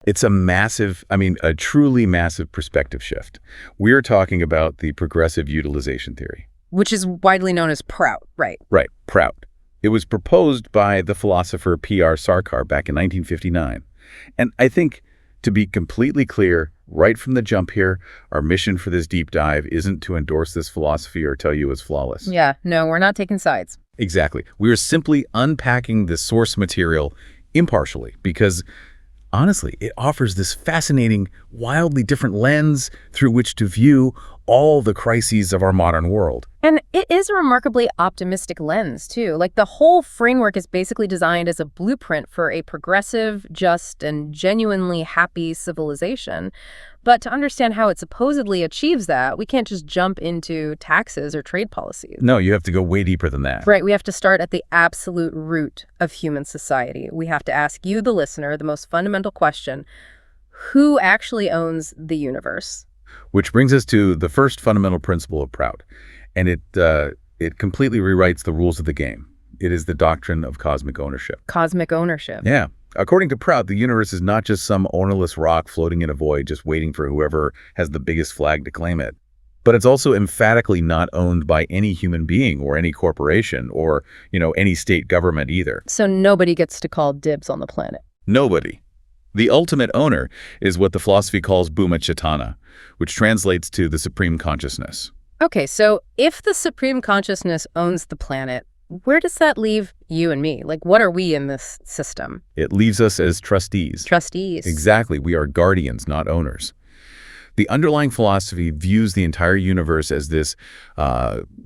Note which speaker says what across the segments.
Speaker 1: It's a massive, a truly massive perspective shift. We're talking about the Progressive Utilization Theory.
Speaker 2: Which is widely known as PROUT, right?
Speaker 1: Right, PROUT. It was proposed by the philosopher P.R. Sarkar back in 1959. And I think, to be completely clear, right from the jump here, our mission for this deep dive isn't to endorse this philosophy or tell you it's flawless.
Speaker 2: Yeah, no, we're not taking sides.
Speaker 1: Exactly. We are simply unpacking the source material impartially because, honestly, it offers this fascinating, wildly different lens through which to view all the crises of our modern world.
Speaker 2: And it is a remarkably optimistic lens, too. Like, the whole framework is basically designed as a blueprint for a progressive, just, and genuinely happy civilization. But to understand how it supposedly achieves that, we can't just jump into taxes or trade policies.
Speaker 1: No, you have to go way deeper than that.
Speaker 2: Right, we have to start at the absolute root of human society. We have to ask you, the listener, the most fundamental question: who actually owns the universe?
Speaker 1: Which brings us to the first fundamental principle of PROUT, and it completely rewrites the rules of the game. It is the doctrine of cosmic ownership.
Speaker 2: Cosmic ownership.
Speaker 1: Yeah. According to PROUT, the universe is not just some ownerless rock floating in a void just waiting for whoever has the biggest flag to claim it. But it's also emphatically not owned by any human being or any corporation or, any state government either.
Speaker 2: So nobody gets to call dibs on the planet.
Speaker 1: Nobody. The ultimate owner is what the philosophy calls Bhumichatana, which translates to the supreme consciousness.
Speaker 2: Okay, so if the supreme consciousness owns the planet, where does that leave you and me? Like, what are we in this system?
Speaker 1: It leaves us as trustees.
Speaker 2: Trustees.
Speaker 1: Exactly. We are guardians, not owners. The underlying philosophy views the entire universe as this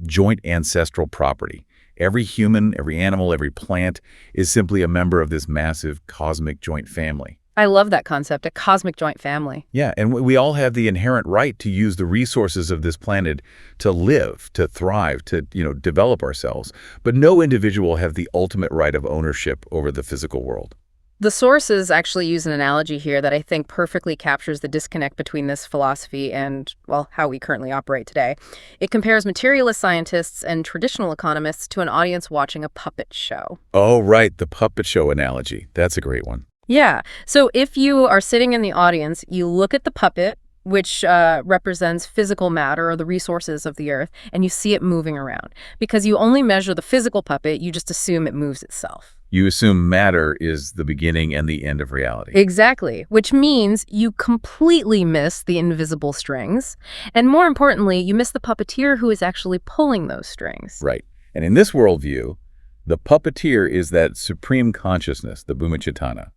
Speaker 1: joint ancestral property. Every human, every animal, every plant is simply a member of this massive cosmic joint family.
Speaker 2: I love that concept, a cosmic joint family.
Speaker 1: Yeah, and we all have the inherent right to use the resources of this planet to live, to thrive, to, develop ourselves. But no individual has the ultimate right of ownership over the physical world.
Speaker 2: The sources actually use an analogy here that I think perfectly captures the disconnect between this philosophy and, well, how we currently operate today. It compares materialist scientists and traditional economists to an audience watching a puppet show.
Speaker 1: Oh, right, the puppet show analogy. That's a great one.
Speaker 2: Yeah. So if you are sitting in the audience, you look at the puppet, which represents physical matter or the resources of the earth, and you see it moving around. Because you only measure the physical puppet, you just assume it moves itself.
Speaker 1: You assume matter is the beginning and the end of reality.
Speaker 2: Exactly, which means you completely miss the invisible strings. And more importantly, you miss the puppeteer who is actually pulling those strings.
Speaker 1: Right. And in this worldview, the puppeteer is that supreme consciousness, the Bhumichatana.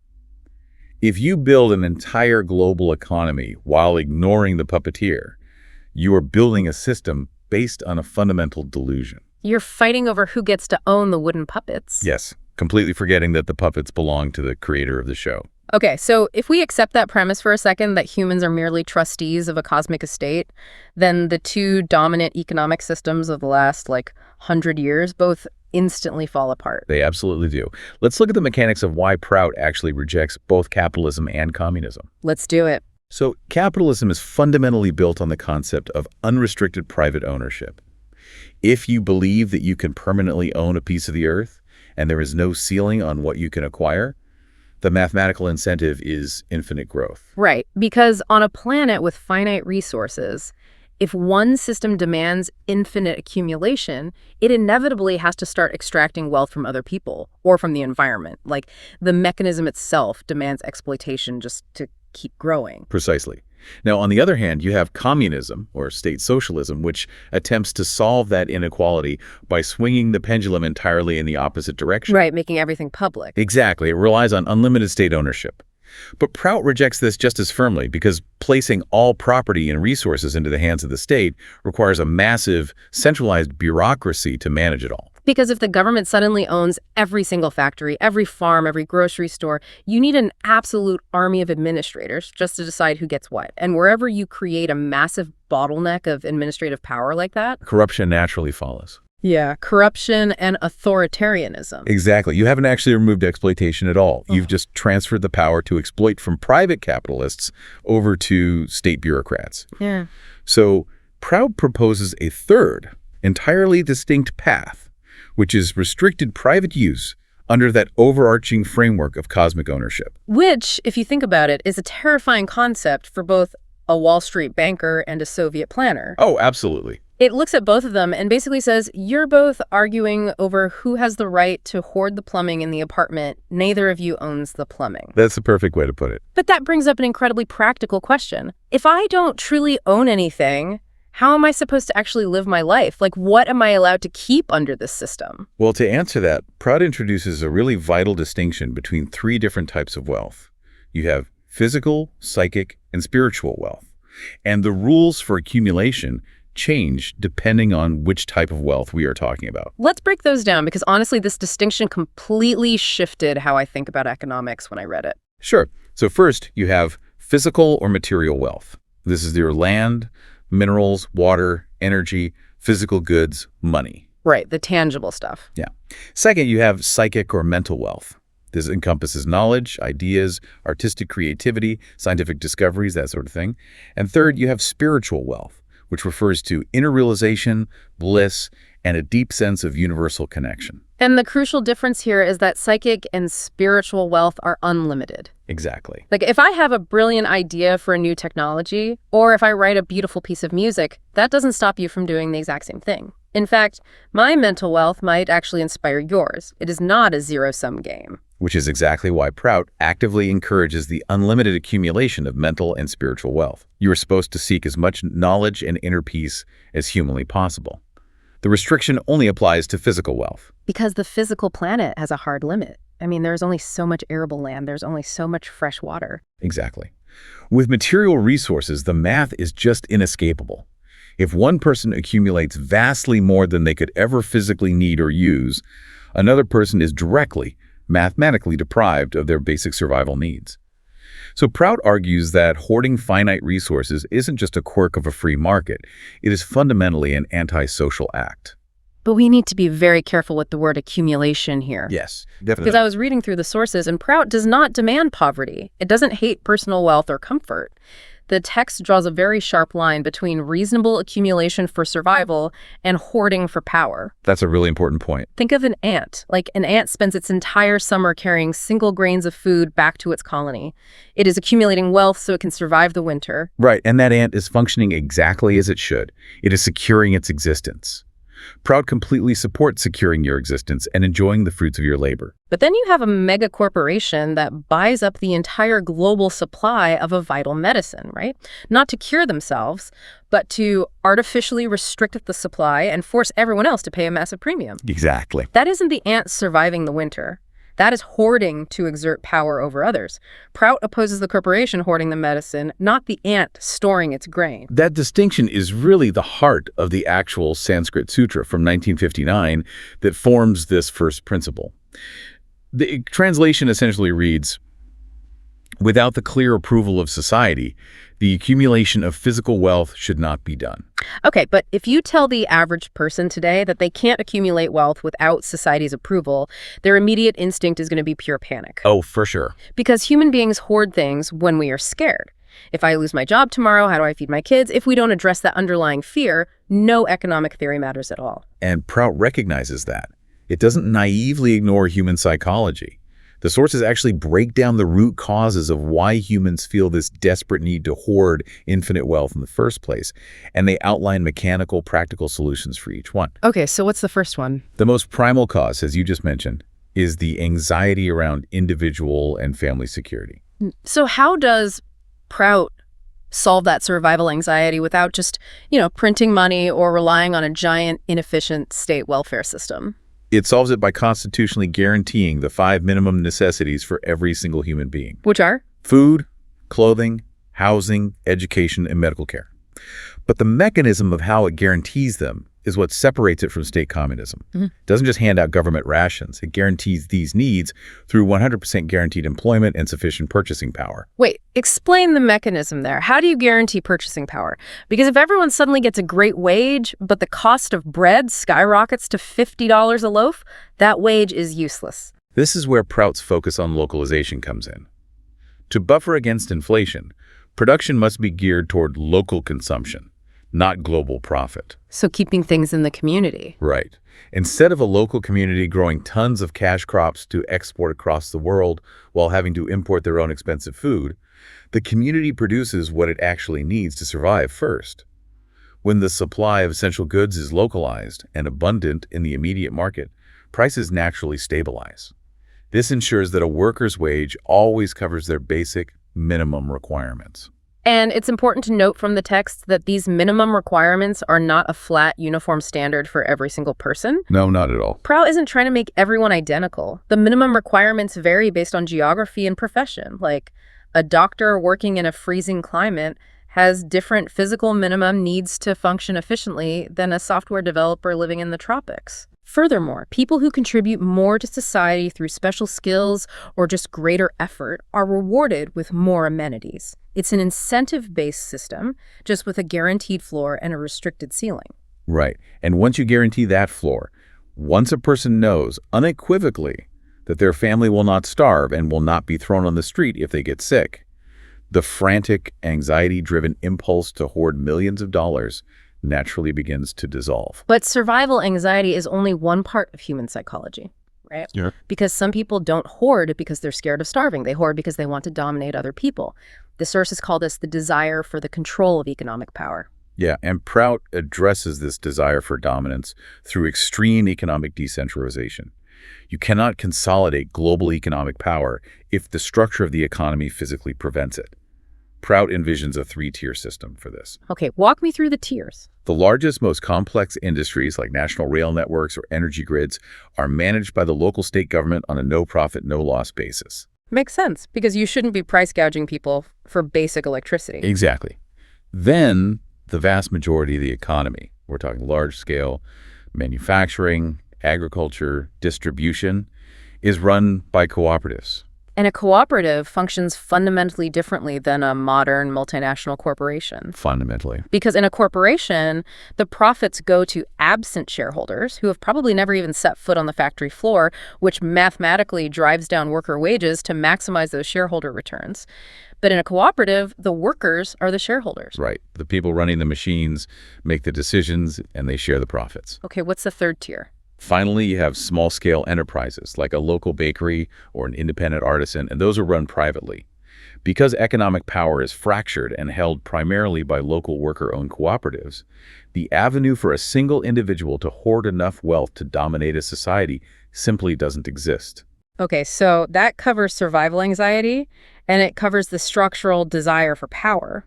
Speaker 1: If you build an entire global economy while ignoring the puppeteer, you are building a system based on a fundamental delusion.
Speaker 2: You're fighting over who gets to own the wooden puppets.
Speaker 1: Yes, completely forgetting that the puppets belong to the creator of the show.
Speaker 2: Okay, so if we accept that premise for a second, that humans are merely trustees of a cosmic estate, then the two dominant economic systems of the last, 100 years both instantly fall apart.
Speaker 1: They absolutely do. Let's look at the mechanics of why PROUT actually rejects both capitalism and communism.
Speaker 2: Let's do it.
Speaker 1: So capitalism is fundamentally built on the concept of unrestricted private ownership. If you believe that you can permanently own a piece of the earth and there is no ceiling on what you can acquire, the mathematical incentive is infinite growth.
Speaker 2: Right, because on a planet with finite resources, if one system demands infinite accumulation, it inevitably has to start extracting wealth from other people or from the environment. Like, the mechanism itself demands exploitation just to keep growing.
Speaker 1: Precisely. Now, on the other hand, you have communism, or state socialism, which attempts to solve that inequality by swinging the pendulum entirely in the opposite direction.
Speaker 2: Right, making everything public.
Speaker 1: Exactly. It relies on unlimited state ownership. But PROUT rejects this just as firmly because placing all property and resources into the hands of the state requires a massive, centralized bureaucracy to manage it all.
Speaker 2: Because if the government suddenly owns every single factory, every farm, every grocery store, you need an absolute army of administrators just to decide who gets what. And wherever you create a massive bottleneck of administrative power like that,
Speaker 1: corruption naturally follows.
Speaker 2: Yeah, corruption and authoritarianism.
Speaker 1: Exactly. You haven't actually removed exploitation at all. You've just transferred the power to exploit from private capitalists over to state bureaucrats.
Speaker 2: Yeah.
Speaker 1: So PROUT proposes a third, entirely distinct path, which is restricted private use under that overarching framework of cosmic ownership.
Speaker 2: Which, if you think about it, is a terrifying concept for both a Wall Street banker and a Soviet planner.
Speaker 1: Oh, absolutely.
Speaker 2: It looks at both of them and basically says, you're both arguing over who has the right to hoard the plumbing in the apartment. Neither of you owns the plumbing.
Speaker 1: That's the perfect way to put it.
Speaker 2: But that brings up an incredibly practical question. If I don't truly own anything, how am I supposed to actually live my life? Like, what am I allowed to keep under this system?
Speaker 1: Well, to answer that, PROUT introduces a really vital distinction between three different types of wealth. You have physical, psychic, and spiritual wealth. And the rules for accumulation change depending on which type of wealth we are talking about.
Speaker 2: Let's break those down because honestly, this distinction completely shifted how I think about economics when I read it.
Speaker 1: Sure. So first, you have physical or material wealth. This is your land, minerals, water, energy, physical goods, money.
Speaker 2: Right, the tangible stuff.
Speaker 1: Yeah. Second, you have psychic or mental wealth. This encompasses knowledge, ideas, artistic creativity, scientific discoveries, that sort of thing. And third, you have spiritual wealth, which refers to inner realization, bliss, and a deep sense of universal connection.
Speaker 2: And the crucial difference here is that psychic and spiritual wealth are unlimited.
Speaker 1: Exactly.
Speaker 2: Like, if I have a brilliant idea for a new technology, or if I write a beautiful piece of music, that doesn't stop you from doing the exact same thing. In fact, my mental wealth might actually inspire yours. It is not a zero-sum game.
Speaker 1: Which is exactly why PROUT actively encourages the unlimited accumulation of mental and spiritual wealth. You are supposed to seek as much knowledge and inner peace as humanly possible. The restriction only applies to physical wealth.
Speaker 2: Because the physical planet has a hard limit. I mean, there's only so much arable land. There's only so much fresh water.
Speaker 1: Exactly. With material resources, the math is just inescapable. If one person accumulates vastly more than they could ever physically need or use, another person is directly, mathematically deprived of their basic survival needs. So PROUT argues that hoarding finite resources isn't just a quirk of a free market. It is fundamentally an antisocial act.
Speaker 2: But we need to be very careful with the word accumulation here.
Speaker 1: Yes, definitely.
Speaker 2: Because I was reading through the sources, and PROUT does not demand poverty. It doesn't hate personal wealth or comfort. The text draws a very sharp line between reasonable accumulation for survival and hoarding for power.
Speaker 1: That's a really important point.
Speaker 2: Think of an ant. Like, an ant spends its entire summer carrying single grains of food back to its colony. It is accumulating wealth so it can survive the winter.
Speaker 1: Right, and that ant is functioning exactly as it should. It is securing its existence. PROUT completely supports securing your existence and enjoying the fruits of your labor.
Speaker 2: But then you have a mega corporation that buys up the entire global supply of a vital medicine, right? Not to cure themselves, but to artificially restrict the supply and force everyone else to pay a massive premium.
Speaker 1: Exactly.
Speaker 2: That isn't the ant surviving the winter. That is hoarding to exert power over others. PROUT opposes the corporation hoarding the medicine, not the ant storing its grain.
Speaker 1: That distinction is really the heart of the actual Sanskrit Sutra from 1959 that forms this first principle. The translation essentially reads, "Without the clear approval of society, the accumulation of physical wealth should not be done."
Speaker 2: Okay, but if you tell the average person today that they can't accumulate wealth without society's approval, their immediate instinct is going to be pure panic.
Speaker 1: Oh, for sure.
Speaker 2: Because human beings hoard things when we are scared. If I lose my job tomorrow, how do I feed my kids? If we don't address that underlying fear, no economic theory matters at all.
Speaker 1: And PROUT recognizes that. It doesn't naively ignore human psychology. The sources actually break down the root causes of why humans feel this desperate need to hoard infinite wealth in the first place, and they outline mechanical, practical solutions for each one.
Speaker 2: Okay, so what's the first one?
Speaker 1: The most primal cause, as you just mentioned, is the anxiety around individual and family security.
Speaker 2: So how does PROUT solve that survival anxiety without just, printing money or relying on a giant, inefficient state welfare system?
Speaker 1: It solves it by constitutionally guaranteeing the 5 minimum necessities for every single human being.
Speaker 2: Which are?
Speaker 1: Food, clothing, housing, education, and medical care. But the mechanism of how it guarantees them is what separates it from state communism. It doesn't just hand out government rations. It guarantees these needs through 100% guaranteed employment and sufficient purchasing power.
Speaker 2: Wait, explain the mechanism there. How do you guarantee purchasing power? Because if everyone suddenly gets a great wage, but the cost of bread skyrockets to $50 a loaf, that wage is useless.
Speaker 1: This is where PROUT's focus on localization comes in. To buffer against inflation, production must be geared toward local consumption, not global profit.
Speaker 2: So keeping things in the community.
Speaker 1: Right. Instead of a local community growing tons of cash crops to export across the world while having to import their own expensive food, the community produces what it actually needs to survive first. When the supply of essential goods is localized and abundant in the immediate market, prices naturally stabilize. This ensures that a worker's wage always covers their basic minimum requirements.
Speaker 2: And it's important to note from the text that these minimum requirements are not a flat, uniform standard for every single person.
Speaker 1: No, not at all.
Speaker 2: PROUT isn't trying to make everyone identical. The minimum requirements vary based on geography and profession. Like, a doctor working in a freezing climate has different physical minimum needs to function efficiently than a software developer living in the tropics. Furthermore, people who contribute more to society through special skills or just greater effort are rewarded with more amenities. It's an incentive-based system, just with a guaranteed floor and a restricted ceiling.
Speaker 1: Right. And once you guarantee that floor, once a person knows unequivocally that their family will not starve and will not be thrown on the street if they get sick, the frantic, anxiety-driven impulse to hoard millions of dollars naturally begins to dissolve.
Speaker 2: But survival anxiety is only one part of human psychology, right?
Speaker 1: Yeah.
Speaker 2: Because some people don't hoard because they're scared of starving. They hoard because they want to dominate other people. The sources call this the desire for the control of economic power.
Speaker 1: Yeah, and PROUT addresses this desire for dominance through extreme economic decentralization. You cannot consolidate global economic power if the structure of the economy physically prevents it. PROUT envisions a three-tier system for this.
Speaker 2: Okay, walk me through the tiers.
Speaker 1: The largest, most complex industries like national rail networks or energy grids are managed by the local state government on a no-profit, no-loss basis.
Speaker 2: Makes sense, because you shouldn't be price gouging people for basic electricity.
Speaker 1: Exactly. Then the vast majority of the economy, we're talking large-scale manufacturing, agriculture, distribution, is run by cooperatives.
Speaker 2: And a cooperative functions fundamentally differently than a modern multinational corporation.
Speaker 1: Fundamentally.
Speaker 2: Because in a corporation, the profits go to absent shareholders who have probably never even set foot on the factory floor, which mathematically drives down worker wages to maximize those shareholder returns. But in a cooperative, the workers are the shareholders.
Speaker 1: Right. The people running the machines make the decisions and they share the profits.
Speaker 2: Okay, what's the third tier?
Speaker 1: Finally, you have small-scale enterprises like a local bakery or an independent artisan, and those are run privately. Because economic power is fractured and held primarily by local worker-owned cooperatives, the avenue for a single individual to hoard enough wealth to dominate a society simply doesn't exist.
Speaker 2: Okay, so that covers survival anxiety, and it covers the structural desire for power.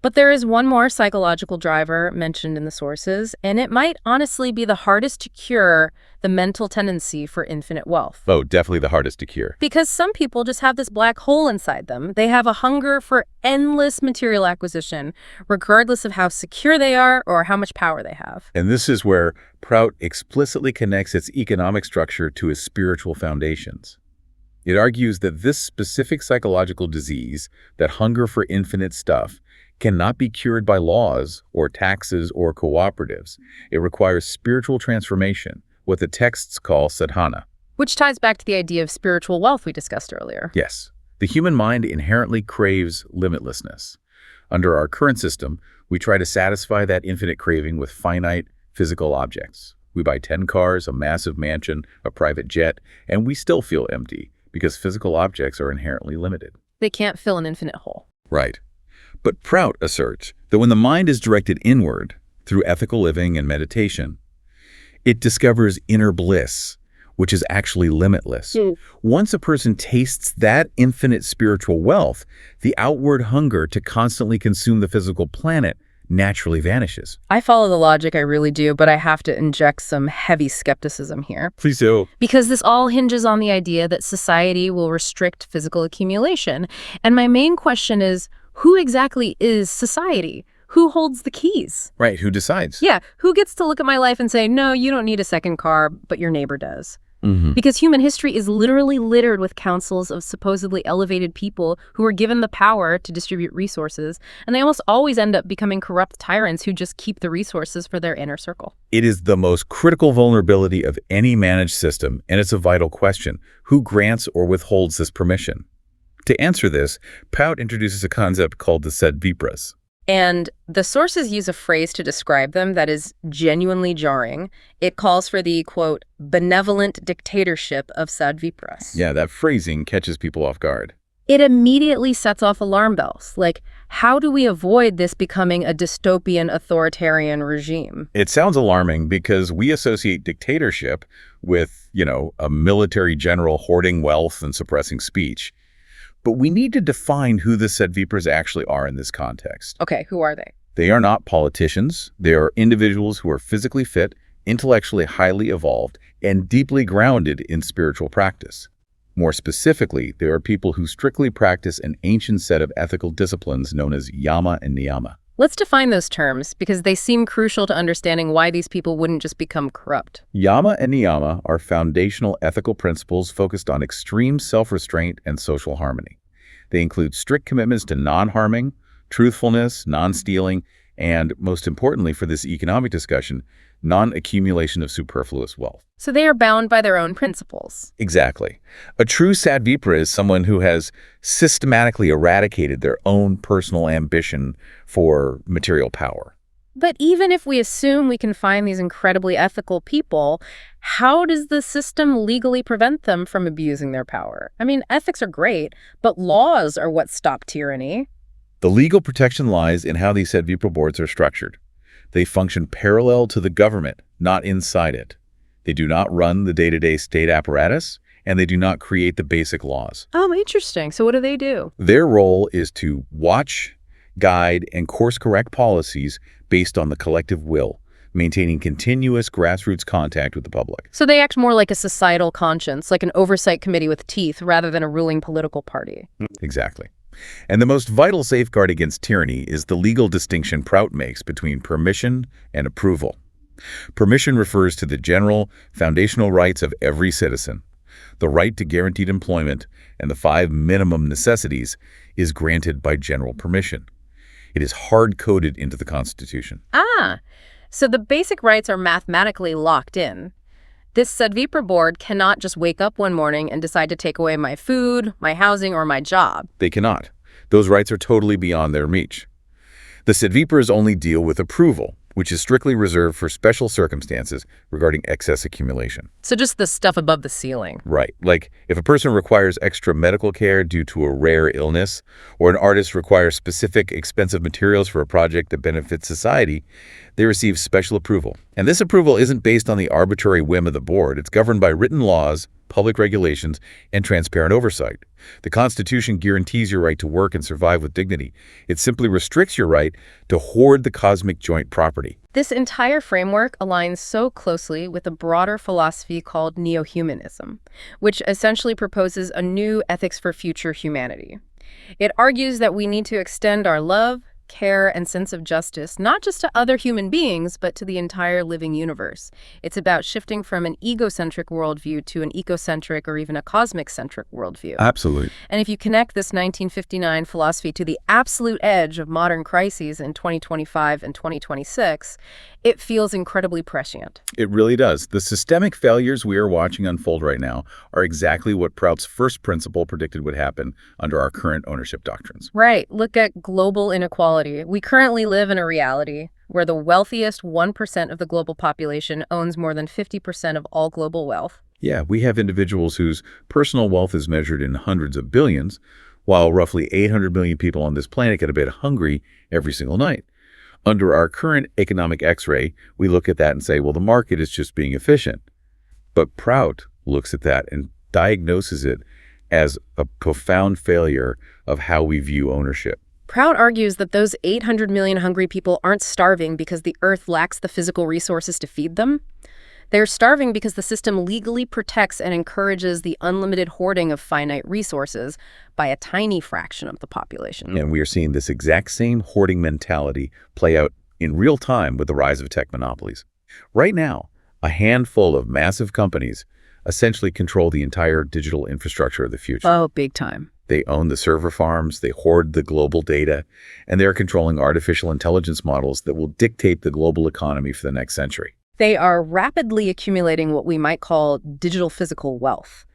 Speaker 2: But there is one more psychological driver mentioned in the sources, and it might honestly be the hardest to cure, the mental tendency for infinite wealth.
Speaker 1: Oh, definitely the hardest to cure.
Speaker 2: Because some people just have this black hole inside them. They have a hunger for endless material acquisition, regardless of how secure they are or how much power they have.
Speaker 1: And this is where PROUT explicitly connects its economic structure to its spiritual foundations. It argues that this specific psychological disease, that hunger for infinite stuff, cannot be cured by laws or taxes or cooperatives. It requires spiritual transformation, what the texts call sadhana.
Speaker 2: Which ties back to the idea of spiritual wealth we discussed earlier.
Speaker 1: Yes, the human mind inherently craves limitlessness. Under our current system, we try to satisfy that infinite craving with finite physical objects. We buy 10 cars, a massive mansion, a private jet, and we still feel empty because physical objects are inherently limited.
Speaker 2: They can't fill an infinite hole.
Speaker 1: Right. But PROUT asserts that when the mind is directed inward through ethical living and meditation, it discovers inner bliss, which is actually limitless. Once a person tastes that infinite spiritual wealth, the outward hunger to constantly consume the physical planet naturally vanishes.
Speaker 2: I follow the logic, I really do, but I have to inject some heavy skepticism here.
Speaker 1: Please do.
Speaker 2: Because this all hinges on the idea that society will restrict physical accumulation. And my main question is, who exactly is society? Who holds the keys?
Speaker 1: Right, who decides?
Speaker 2: Yeah, who gets to look at my life and say, no, you don't need a second car, but your neighbor does? Because human history is literally littered with councils of supposedly elevated people who are given the power to distribute resources, and they almost always end up becoming corrupt tyrants who just keep the resources for their inner circle.
Speaker 1: It is the most critical vulnerability of any managed system, and it's a vital question. Who grants or withholds this permission? To answer this, PROUT introduces a concept called the Sadvipras.
Speaker 2: And the sources use a phrase to describe them that is genuinely jarring. It calls for the, quote, benevolent dictatorship of Sadvipras.
Speaker 1: Yeah, that phrasing catches people off guard.
Speaker 2: It immediately sets off alarm bells. Like, how do we avoid this becoming a dystopian authoritarian regime?
Speaker 1: It sounds alarming because we associate dictatorship with, a military general hoarding wealth and suppressing speech. But we need to define who the Sadvipras actually are in this context.
Speaker 2: Okay, who are they?
Speaker 1: They are not politicians. They are individuals who are physically fit, intellectually highly evolved, and deeply grounded in spiritual practice. More specifically, they are people who strictly practice an ancient set of ethical disciplines known as yama and niyama.
Speaker 2: Let's define those terms, because they seem crucial to understanding why these people wouldn't just become corrupt.
Speaker 1: Yama and niyama are foundational ethical principles focused on extreme self-restraint and social harmony. They include strict commitments to non-harming, truthfulness, non-stealing, and, most importantly for this economic discussion, non-accumulation of superfluous wealth.
Speaker 2: So they are bound by their own principles.
Speaker 1: Exactly. A true Sadvipra is someone who has systematically eradicated their own personal ambition for material power.
Speaker 2: But even if we assume we can find these incredibly ethical people, how does the system legally prevent them from abusing their power? I mean, ethics are great, but laws are what stop tyranny.
Speaker 1: The legal protection lies in how these Sadvipra boards are structured. They function parallel to the government, not inside it. They do not run the day-to-day state apparatus, and they do not create the basic laws.
Speaker 2: Oh, interesting. So what do they do?
Speaker 1: Their role is to watch, guide, and course-correct policies based on the collective will, maintaining continuous grassroots contact with the public.
Speaker 2: So they act more like a societal conscience, like an oversight committee with teeth, rather than a ruling political party.
Speaker 1: Exactly. And the most vital safeguard against tyranny is the legal distinction PROUT makes between permission and approval. Permission refers to the general, foundational rights of every citizen. The right to guaranteed employment and the 5 minimum necessities is granted by general permission. It is hard-coded into the Constitution.
Speaker 2: So the basic rights are mathematically locked in. This Sadvipra board cannot just wake up one morning and decide to take away my food, my housing, or my job.
Speaker 1: They cannot. Those rights are totally beyond their reach. The Sadvipras only deal with approval, which is strictly reserved for special circumstances regarding excess accumulation.
Speaker 2: So just the stuff above the ceiling.
Speaker 1: Right. Like if a person requires extra medical care due to a rare illness, or an artist requires specific expensive materials for a project that benefits society, they receive special approval. And this approval isn't based on the arbitrary whim of the board. It's governed by written laws, public regulations, and transparent oversight. The Constitution guarantees your right to work and survive with dignity. It simply restricts your right to hoard the cosmic joint property.
Speaker 2: This entire framework aligns so closely with a broader philosophy called neo-humanism, which essentially proposes a new ethics for future humanity. It argues that we need to extend our love, care, and sense of justice, not just to other human beings, but to the entire living universe. It's about shifting from an egocentric worldview to an ecocentric or even a cosmic-centric worldview.
Speaker 1: Absolutely.
Speaker 2: And if you connect this 1959 philosophy to the absolute edge of modern crises in 2025 and 2026, it feels incredibly prescient.
Speaker 1: It really does. The systemic failures we are watching unfold right now are exactly what PROUT's first principle predicted would happen under our current ownership doctrines.
Speaker 2: Right. Look at global inequality. We currently live in a reality where the wealthiest 1% of the global population owns more than 50% of all global wealth.
Speaker 1: Yeah, we have individuals whose personal wealth is measured in hundreds of billions, while roughly 800 million people on this planet get a bit hungry every single night. Under our current economic X-ray, we look at that and say, well, the market is just being efficient. But PROUT looks at that and diagnoses it as a profound failure of how we view ownership.
Speaker 2: PROUT argues that those 800 million hungry people aren't starving because the earth lacks the physical resources to feed them. They're starving because the system legally protects and encourages the unlimited hoarding of finite resources by a tiny fraction of the population.
Speaker 1: And we are seeing this exact same hoarding mentality play out in real time with the rise of tech monopolies. Right now, a handful of massive companies essentially control the entire digital infrastructure of the future.
Speaker 2: Oh, big time.
Speaker 1: They own the server farms, they hoard the global data, and they're controlling artificial intelligence models that will dictate the global economy for the next century.
Speaker 2: They are rapidly accumulating what we might call digital physical wealth.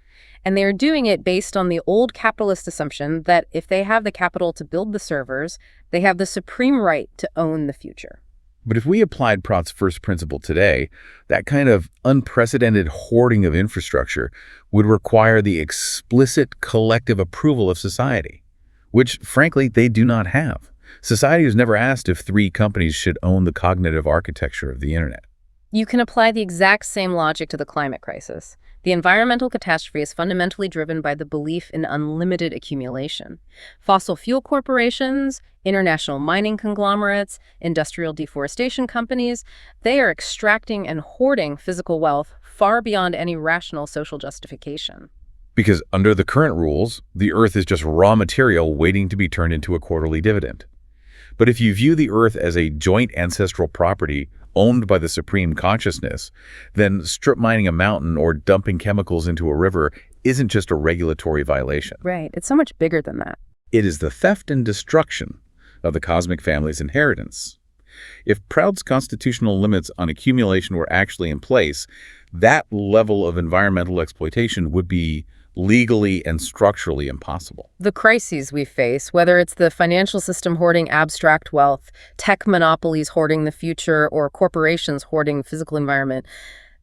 Speaker 2: And they are doing it based on the old capitalist assumption that if they have the capital to build the servers, they have the supreme right to own the future.
Speaker 1: But if we applied Prout's first principle today, that kind of unprecedented hoarding of infrastructure would require the explicit collective approval of society, which, frankly, they do not have. Society has never asked if 3 companies should own the cognitive architecture of the internet.
Speaker 2: You can apply the exact same logic to the climate crisis. The environmental catastrophe is fundamentally driven by the belief in unlimited accumulation. Fossil fuel corporations, international mining conglomerates, industrial deforestation companies, they are extracting and hoarding physical wealth far beyond any rational social justification.
Speaker 1: Because under the current rules, the Earth is just raw material waiting to be turned into a quarterly dividend. But if you view the Earth as a joint ancestral property owned by the supreme consciousness, then strip mining a mountain or dumping chemicals into a river isn't just a regulatory violation.
Speaker 2: Right. It's so much bigger than that.
Speaker 1: It is the theft and destruction of the cosmic family's inheritance. If Prout's constitutional limits on accumulation were actually in place, that level of environmental exploitation would be legally and structurally impossible.
Speaker 2: The crises we face, whether it's the financial system hoarding abstract wealth, tech monopolies hoarding the future, or corporations hoarding the physical environment,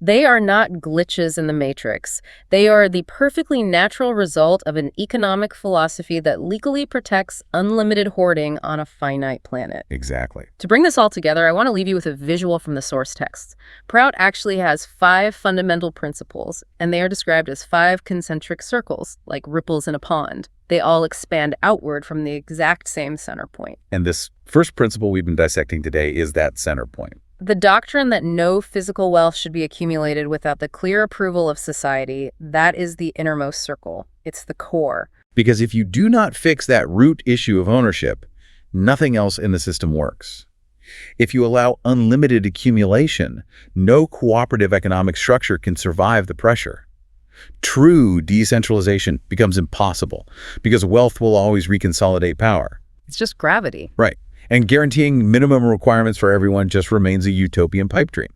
Speaker 2: they are not glitches in the matrix. They are the perfectly natural result of an economic philosophy that legally protects unlimited hoarding on a finite planet.
Speaker 1: Exactly.
Speaker 2: To bring this all together, I want to leave you with a visual from the source text. PROUT actually has 5 fundamental principles, and they are described as 5 concentric circles, like ripples in a pond. They all expand outward from the exact same center point.
Speaker 1: And this first principle we've been dissecting today is that center point.
Speaker 2: The doctrine that no physical wealth should be accumulated without the clear approval of society, that is the innermost circle. It's the core.
Speaker 1: Because if you do not fix that root issue of ownership, nothing else in the system works. If you allow unlimited accumulation, no cooperative economic structure can survive the pressure. True decentralization becomes impossible because wealth will always reconsolidate power.
Speaker 2: It's just gravity.
Speaker 1: Right. And guaranteeing minimum requirements for everyone just remains a utopian pipe dream.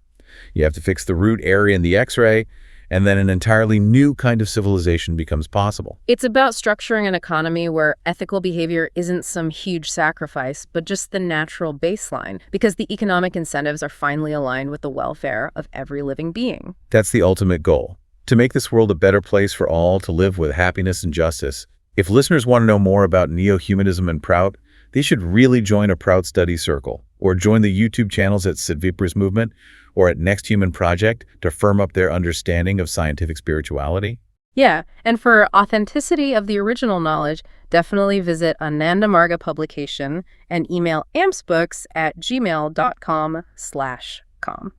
Speaker 1: You have to fix the root area in the X-ray, and then an entirely new kind of civilization becomes possible.
Speaker 2: It's about structuring an economy where ethical behavior isn't some huge sacrifice, but just the natural baseline, because the economic incentives are finally aligned with the welfare of every living being.
Speaker 1: That's the ultimate goal, to make this world a better place for all to live with happiness and justice. If listeners want to know more about neo-humanism and PROUT, they should really join a PROUT study circle or join the YouTube channels at Sadvipra's movement or at Next Human Project to firm up their understanding of scientific spirituality.
Speaker 2: Yeah, and for authenticity of the original knowledge, definitely visit Ananda Marga Publication and email ampsbooks@gmail.com/com.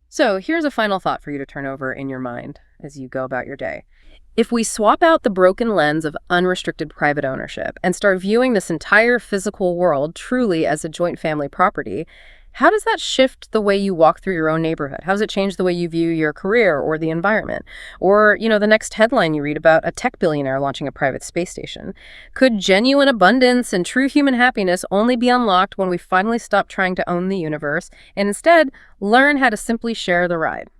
Speaker 2: So here's a final thought for you to turn over in your mind as you go about your day. If we swap out the broken lens of unrestricted private ownership and start viewing this entire physical world truly as a joint family property, how does that shift the way you walk through your own neighborhood? How does it change the way you view your career or the environment? Or, the next headline you read about a tech billionaire launching a private space station? Could genuine abundance and true human happiness only be unlocked when we finally stop trying to own the universe and instead learn how to simply share the ride?